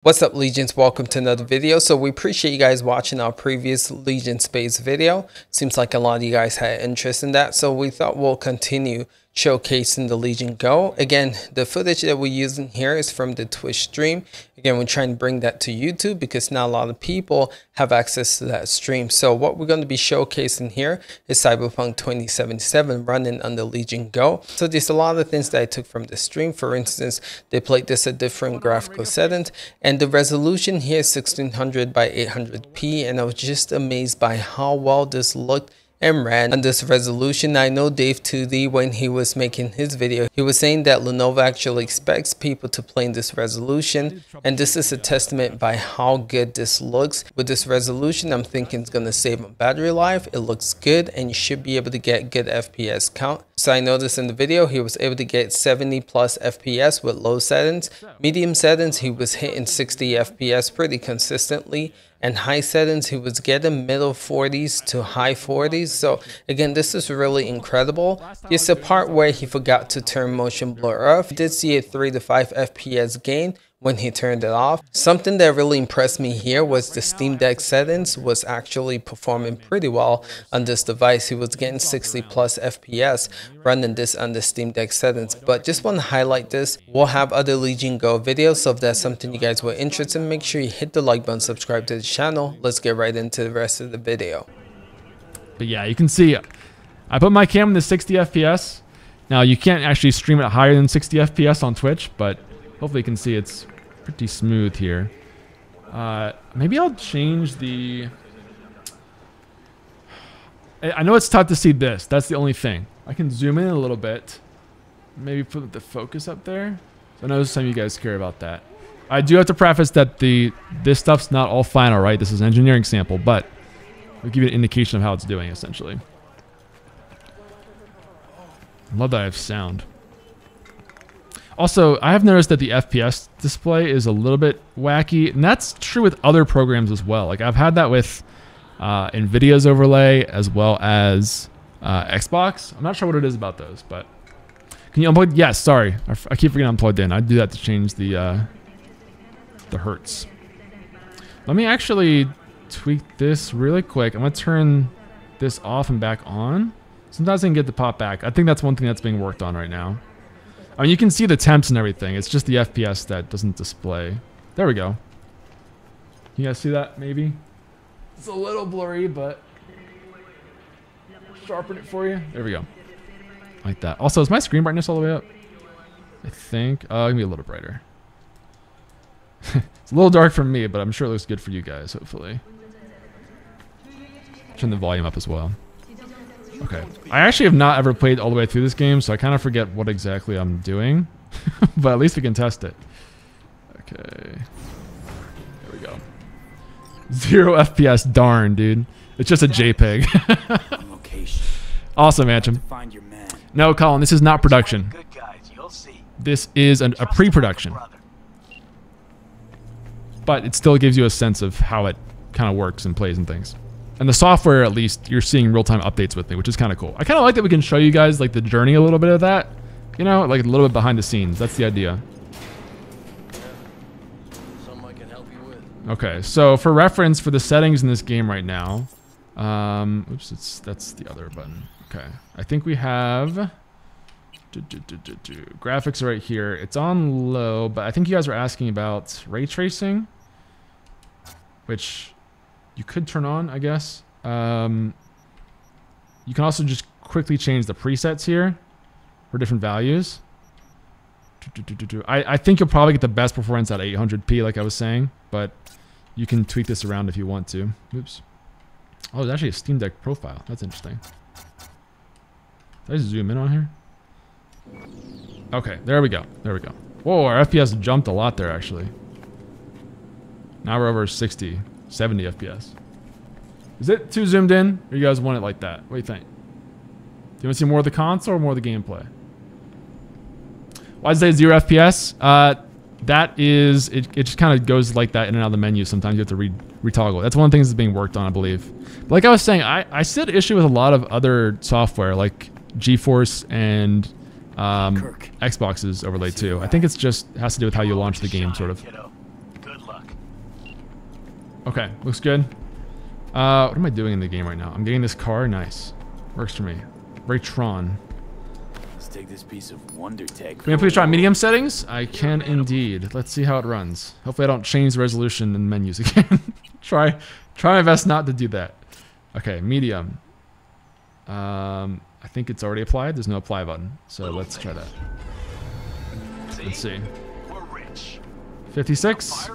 What's up, Legions? Welcome to another video. So we appreciate you guys watching our previous Legion Space video. Seems like a lot of you guys had interest in that, so we thought we'll continue showcasing the Legion Go. Again, the footage that we're using here is from the Twitch stream. Again, we're trying to bring that to YouTube because not a lot of people have access to that stream. So what we're going to be showcasing here is Cyberpunk 2077 running on the Legion Go. So there's a lot of things that I took from the stream. For instance, they played this at different graphical settings, and the resolution here is 1600 by 800p, and I was just amazed by how well this looked and ran on this resolution. I know Dave 2D, when he was making his video, he was saying that Lenovo actually expects people to play in this resolution, and this is a testament by how good this looks. With this resolution, I'm thinking it's going to save on battery life. It looks good, and you should be able to get good FPS count. So I noticed in the video he was able to get 70 plus FPS with low settings. Medium settings, he was hitting 60 FPS pretty consistently, and high settings he was getting middle 40s to high 40s. So again, this is really incredible. There's a part where he forgot to turn motion blur off. He did see a 3 to 5 FPS gain when he turned it off. Something that really impressed me here was the Steam Deck settings was actually performing pretty well on this device. He was getting 60 plus FPS running this on the Steam Deck settings. But just want to highlight this. We'll have other Legion Go videos, so if that's something you guys were interested in, make sure you hit the like button, subscribe to the channel. Let's get right into the rest of the video. But yeah, you can see I put my camera in the 60 FPS. Now you can't actually stream it higher than 60 FPS on Twitch, but hopefully you can see it's pretty smooth here. Maybe I'll change the... I know it's tough to see this. That's the only thing. I can zoom in a little bit. Maybe put the focus up there. So I know some of you guys care about that. I do have to preface that this stuff's not all final, right? This is an engineering sample, but I'll give you an indication of how it's doing, essentially. Love that I have sound. Also, I have noticed that the FPS display is a little bit wacky, and that's true with other programs as well. Like I've had that with NVIDIA's overlay as well as Xbox. I'm not sure what it is about those, but can you unplug? Yes, sorry, I keep forgetting I'm plugged in. I do that to change the hertz. Let me actually tweak this really quick. I'm gonna turn this off and back on. Sometimes I can get the pop back. I think that's one thing that's being worked on right now. I mean, you can see the temps and everything. It's just the FPS that doesn't display. There we go. You guys see that, maybe? It's a little blurry, but sharpen it for you. There we go. Like that. Also, is my screen brightness all the way up? I think. Gonna be a little brighter. It's a little dark for me, but I'm sure it looks good for you guys, hopefully. Turn the volume up as well. Okay. I actually have not ever played all the way through this game, so I kind of forget what exactly I'm doing. But at least we can test it. Okay. There we go. 0 FPS. Darn, dude. It's just a JPEG. Awesome, Antrim. No, Colin, this is not production. This is a pre-production. But it still gives you a sense of how it kind of works and plays and things. And the software, at least, you're seeing real-time updates with it, which is kind of cool. I kind of like that we can show you guys like the journey a little bit of that. You know, like a little bit behind the scenes. That's the idea. Something I can help you with. Okay, so for reference for the settings in this game right now, oops, that's the other button. Okay, I think we have graphics right here. It's on low, but I think you guys were asking about ray tracing, which you could turn on, I guess. You can also just quickly change the presets here for different values. I think you'll probably get the best performance at 800p, like I was saying, but you can tweak this around if you want to. Oops. Oh, there's actually a Steam Deck profile. That's interesting. Did I zoom in on here? Okay, there we go. There we go. Whoa, our FPS jumped a lot there, actually. Now we're over 60, 70 FPS. Is it too zoomed in? Or you guys want it like that? What do you think? Do you want to see more of the console or more of the gameplay? Why does it say 0 FPS? That is, it just kind of goes like that in and out of the menu. Sometimes you have to retoggle. That's one of the things that's being worked on, I believe. But like I was saying, I see the issue with a lot of other software, like GeForce and Xbox's overlay too. I think it's just has to do with how you launch the game, sort of. Good luck. luck. Okay, looks good. What am I doing in the game right now? I'm getting this car. Nice. Works for me. Very Tron. Let's take this piece of wonder tech. Can I please try medium settings? I can indeed. Let's see how it runs. Hopefully I don't change the resolution in menus again. try my best not to do that. Okay, medium. I think it's already applied. There's no apply button. So let's try that. Let's see. 56.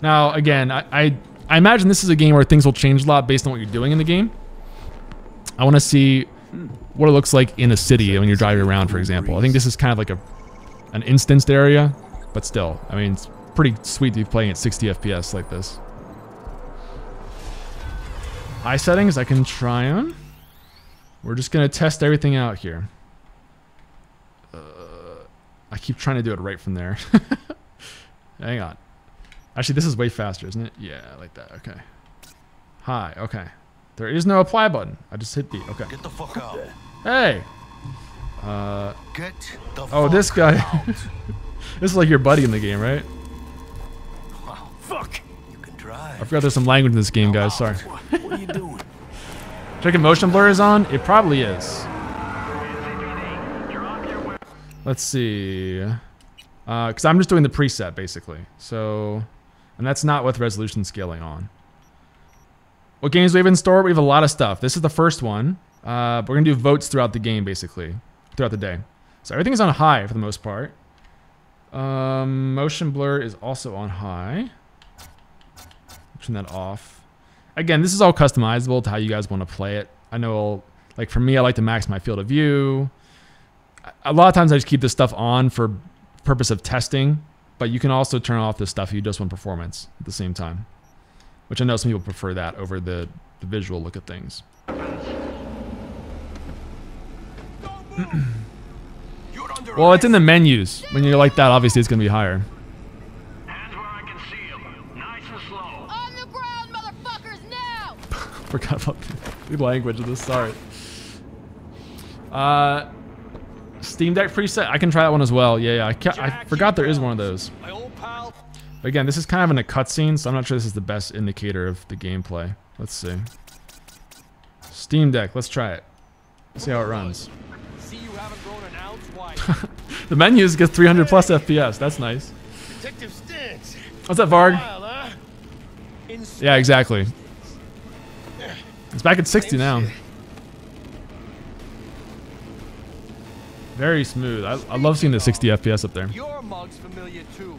Now, again, I imagine this is a game where things will change a lot based on what you're doing in the game. I want to see what it looks like in a city when you're driving around, for example. I think this is kind of like an instanced area, but still, I mean, it's pretty sweet to be playing at 60 FPS like this. High settings, I can try on. We're just going to test everything out here. I keep trying to do it right from there. Hang on. Actually, this is way faster, isn't it? Yeah, I like that. Okay. High. Okay. There is no apply button. I just hit B. Okay. Get the fuck out. Hey. Get the Oh, fuck this guy. out. This is like your buddy in the game, right? Wow, fuck. You can drive. I forgot there's some language in this game, guys. Sorry. What are you doing? Checking motion blur is on. It probably is. Let's see. Because I'm just doing the preset, basically. So, and that's not with resolution scaling on. What games do we have in store? We have a lot of stuff. This is the first one. We're going to do votes throughout the game, basically. Throughout the day. So everything's on high for the most part. Motion blur is also on high. Turn that off. Again, this is all customizable to how you guys want to play it. I know, like for me, I like to max my field of view. A lot of times I just keep this stuff on for purpose of testing, but you can also turn off this stuff if you just want performance at the same time. Which I know some people prefer that over the visual look at things. Well, it's in the menus. When you're like that, obviously it's going to be higher. Hands where I can see them. Nice and slow. On the ground, motherfuckers, now! Forgot about the language of this. Sorry. Steam Deck preset. I can try that one as well. Yeah. I forgot there is one of those. My old pal. But again, this is kind of in a cutscene, so I'm not sure this is the best indicator of the gameplay. Let's see. Steam Deck. Let's try it. See how it runs. See you haven't grown an ounce wide. The menus get 300 plus FPS. That's nice. Detective Stance. What's that, Varg? Wild, huh? Yeah, exactly. It's back at 60 now. Very smooth. I love seeing the 60 FPS up there. Your mug's familiar too.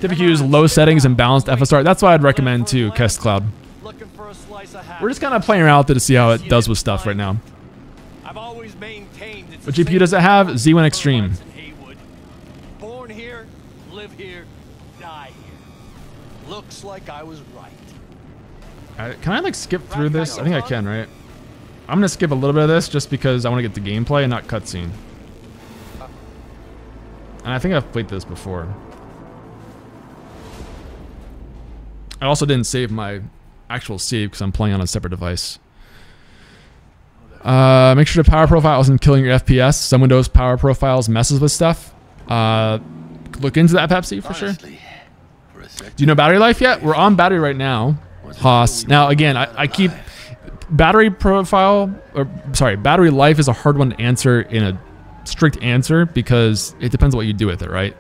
Typically use low settings and balanced FSR. That's what I'd recommend too, Kest Cloud. Looking for a slice of We're just kind of playing around with it to see how it does with stuff right now. I've always maintained it's What GPU does it have? Z1 Extreme. Born here, live here, die here. Looks like I was right. Can I like skip through this? I think I can, right? I'm gonna skip a little bit of this just because I want to get the gameplay and not cutscene. And I think I've played this before. I also didn't save my actual save because I'm playing on a separate device. Make sure the power profile isn't killing your FPS. Some Windows power profiles messes with stuff. Look into that, Pepsi, for sure. Do you know battery life yet? We're on battery right now, Haas. Now, again, I keep battery profile, or sorry, battery life is a hard one to answer in a strict answer because it depends on what you do with it, right?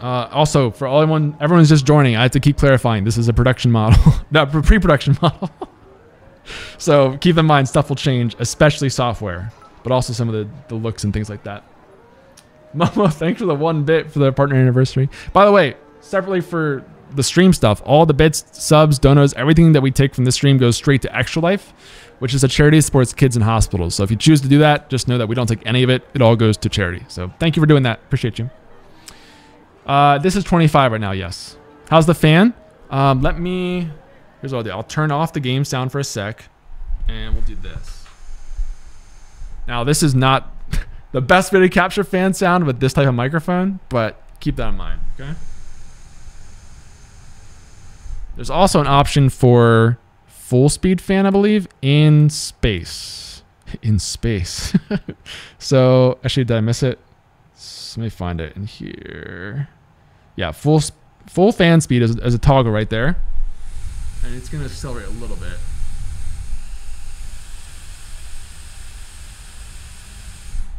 Also, for everyone's just joining, I have to keep clarifying. This is a production model, not a pre-production model. So keep in mind, stuff will change, especially software, but also some of the looks and things like that. Momo, thanks for the 1 bit for the partner anniversary. By the way, separately for the stream stuff, all the bits, subs, donos, everything that we take from this stream goes straight to Extra Life, which is a charity that supports kids in hospitals. So if you choose to do that, just know that we don't take any of it. It all goes to charity. So thank you for doing that. Appreciate you. This is 25 right now, yes. How's the fan? Here's what I'll do. I'll turn off the game sound for a sec, and we'll do this. Now, this is not the best way to capture fan sound with this type of microphone, but keep that in mind, okay? There's also an option for full speed fan, I believe, in space. in space. So actually, did I miss it? Let me find it in here. Yeah, full fan speed as a toggle right there, and it's gonna accelerate a little bit.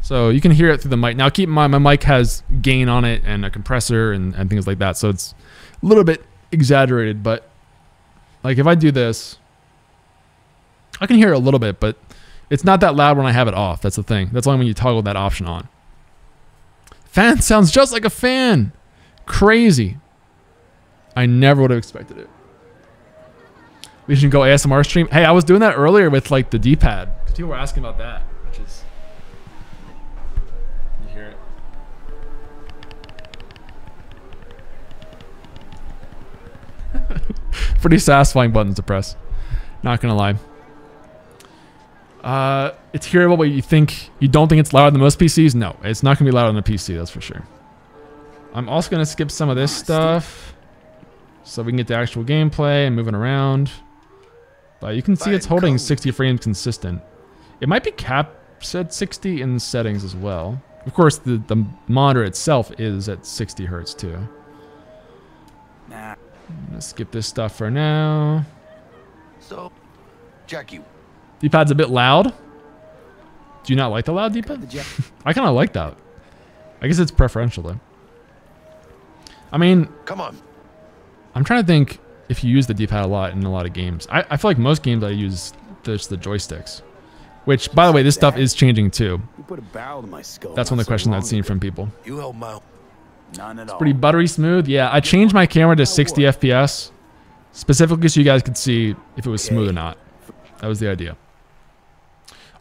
So you can hear it through the mic. Now keep in mind, my mic has gain on it and a compressor and things like that, so it's a little bit exaggerated. But like if I do this, I can hear it a little bit, but it's not that loud when I have it off. That's the thing. That's only when you toggle that option on. Fan sounds just like a fan. Crazy. I never would have expected it. Legion Go ASMR stream. Hey, I was doing that earlier with like the D-pad. People were asking about that, which is... You hear it? Pretty satisfying buttons to press. Not gonna lie. It's hearable, but you don't think it's louder than most PCs? No, it's not gonna be louder than a PC, that's for sure. I'm also gonna skip some of this stuff so we can get the actual gameplay and moving around. But you can see it's holding 60 frames consistent. It might be capped at 60 in settings as well. Of course, the monitor itself is at 60 hertz too. Nah. I'm gonna skip this stuff for now. So, Jackie. D-pad's a bit loud. Do you not like the loud D-pad? I kind of like that. I guess it's preferential though. I mean, come on. I'm trying to think if you use the D-pad a lot in a lot of games. I feel like most games I use just the joysticks. Which, by the way, this stuff is changing too. You put a barrel to my skull. That's one of the questions I've seen from people. You held my none at all. Pretty buttery smooth. Yeah, I changed my camera to 60 FPS specifically so you guys could see if it was smooth or not. That was the idea.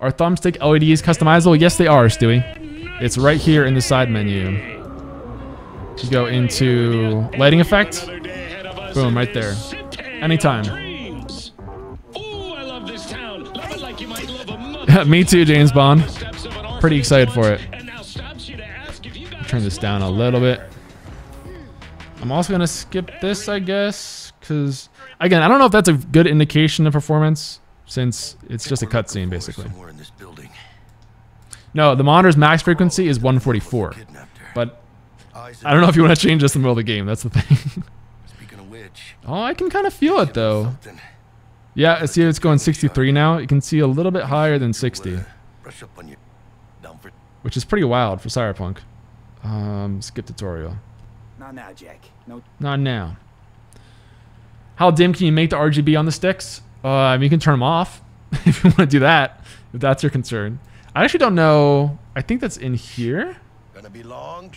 Are thumbstick LEDs customizable? Yes, they are, Stewie. It's right here in the side menu. You go into lighting effect. Boom, right there. Anytime. Me too, James Bond. Pretty excited for it. Turn this down a little bit. I'm also going to skip this, I guess, because, again, I don't know if that's a good indication of performance, since it's just a cutscene, basically. No, the monitor's max frequency is 144, but I don't know if you want to change this in the middle of the game. That's the thing. Oh, I can kind of feel it, though. Yeah, see, it's going 63 now. You can see a little bit higher than 60, which is pretty wild for Cyberpunk. Skip tutorial. Not now, Jack. No. Not now. How dim can you make the RGB on the sticks? I mean, you can turn them off if you want to do that, if that's your concern. I actually don't know. I think that's in here. Gonna be long.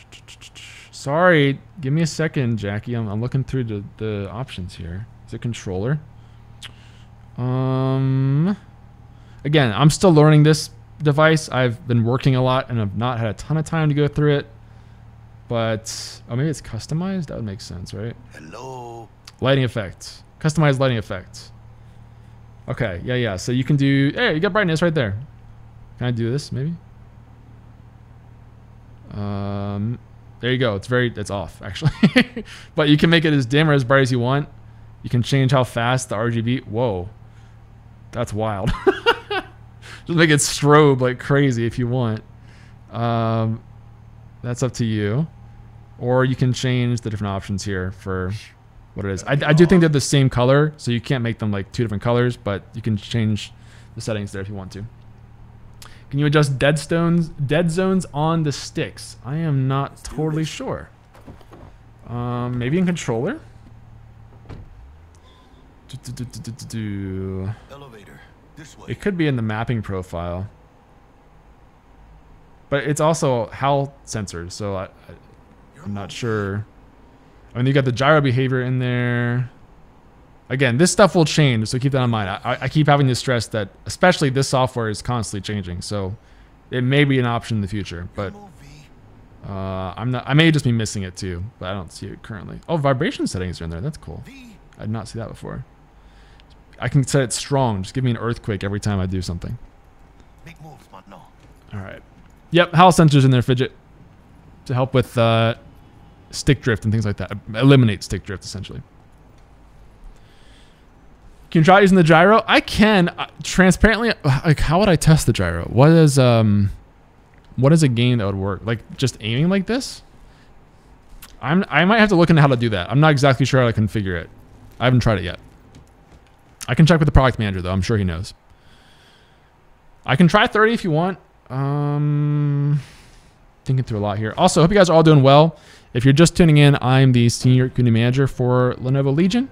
Sorry, give me a second, Jackie. I'm looking through the options here. Is it controller? Again, I'm still learning this device. I've been working a lot and I've not had a ton of time to go through it. But oh, maybe it's customized. That would make sense, right? Hello. Lighting effects. Customized lighting effects. Okay, yeah. So you can do. Hey, you got brightness right there. Can I do this maybe? There you go. It's off actually, but you can make it as dim or as bright as you want. You can change how fast the RGB. Whoa, that's wild. Just make it strobe like crazy if you want. That's up to you, or you can change the different options here for what it is. I do think they're the same color, so you can't make them like two different colors, but you can change the settings there if you want to. Can you adjust dead zones on the sticks? I am not totally sure. Maybe in controller? Elevator. This way. It could be in the mapping profile. But it's also HAL sensors, so I'm not sure. I mean, you got the gyro behavior in there. Again, this stuff will change, so keep that in mind. I keep having to stress that, especially this software is constantly changing, so it may be an option in the future. But I may just be missing it too, but I don't see it currently. Oh, vibration settings are in there. That's cool. I did not see that before. I can set it strong. Just give me an earthquake every time I do something. Big moves, man. No. All right. Yep, HAL sensors in there, Fidget, to help with stick drift and things like that. Eliminate stick drift, essentially. Can you try using the gyro? I can. Transparently, like, how would I test the gyro? What is a game that would work? Like, just aiming like this? I might have to look into how to do that. I'm not exactly sure how to configure it. I haven't tried it yet. I can check with the product manager, though. I'm sure he knows. I can try 30 if you want. Thinking through a lot here. Also, hope you guys are all doing well. If you're just tuning in, I'm the senior community manager for Lenovo Legion,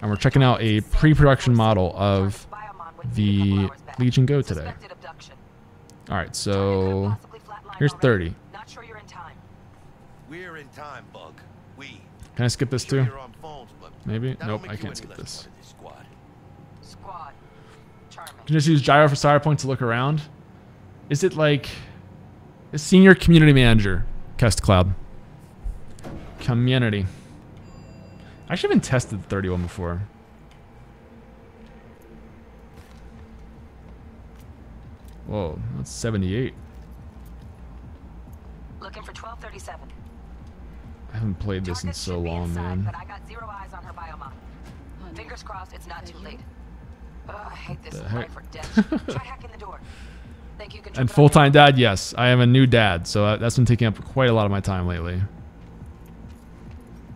and we're checking out a pre-production model of the Legion Go today. All right, so here's 30. We're in time, Bug. Can I skip this too? You're on phones, but Maybe? that'll Nope, make I you can't any skip less this. part of squad. Squad. Charming. You can just use gyro for Cyberpunk to look around. Is it like a senior community manager? Test Cloud. Community. I actually haven't tested the 31 before. Whoa, that's 78. Looking for 1237. I haven't played this in so long, man. But I got 0 eyes on her biomon. Fingers crossed it's not too late. I hate this life or death. Try hacking the door. Think you can And full-time dad, yes. I am a new dad, so that's been taking up quite a lot of my time lately.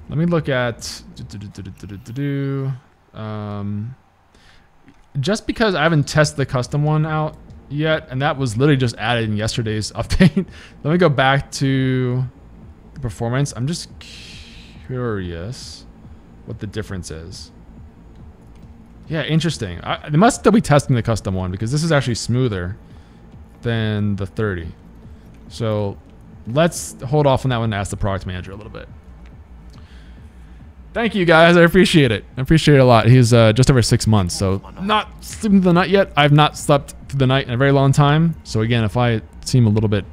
Let me look at... just because I haven't tested the custom one out yet, and that was literally just added in yesterday's update. Let me go back to the performance. I'm just curious what the difference is. Yeah, interesting. They must still be testing the custom one because this is actually smoother than the 30. So let's hold off on that one and ask the product manager a little bit. Thank you guys. I appreciate it. I appreciate it a lot. He's just over 6 months, so not sleeping through the night yet. I've not slept through the night in a very long time. So again, if I seem a little bit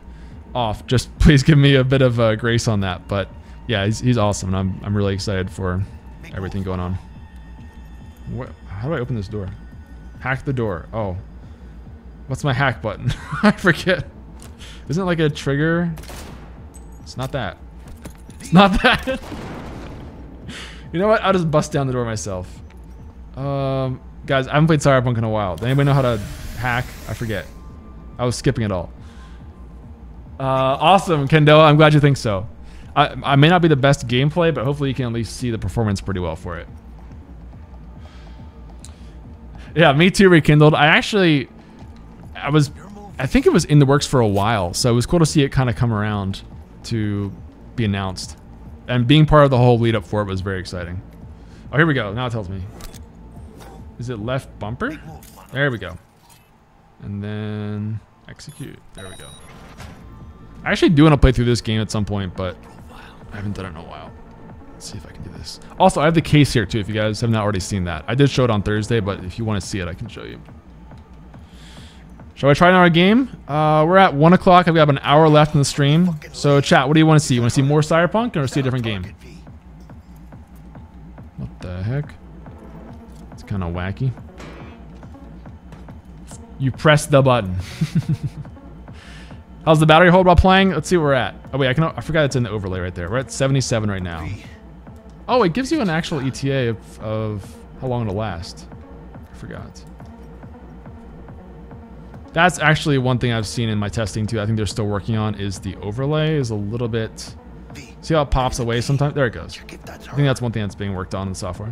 off, just please give me a bit of grace on that. But yeah, he's awesome, and I'm really excited for everything going on. How do I open this door? Hack the door. Oh, what's my hack button? I forget. Isn't it like a trigger? It's not that. It's not that. You know what? I'll just bust down the door myself. Guys, I haven't played Cyberpunk in a while. Does anybody know how to hack? I forget. I was skipping it all. Awesome, Kendall. I'm glad you think so. I may not be the best gameplay, but hopefully you can at least see the performance pretty well for it. Yeah, me too, Rekindled. I think it was in the works for a while, so it was cool to see it kind of come around to be announced. And being part of the whole lead up for it was very exciting. Oh, here we go. Now it tells me. Is it left bumper? There we go. And then execute. There we go. I actually do want to play through this game at some point, but I haven't done it in a while. Let's see if I can do this. Also, I have the case here too, if you guys have not already seen that. I did show it on Thursday, but if you want to see it, I can show you. Shall I try another game? We're at 1 o'clock. I've got about an hour left in the stream. So chat, what do you want to see? You want to see more Cyberpunk or see a different game? What the heck? It's kind of wacky. You press the button. How's the battery hold while playing? Let's see where we're at. Oh wait, I forgot it's in the overlay right there. We're at 77 right now. Oh, it gives you an actual ETA of how long it'll last. I forgot. That's actually one thing I've seen in my testing too. I think they're still working on is the overlay is a little bit. See how it pops away sometimes? There it goes. I think that's one thing that's being worked on in the software.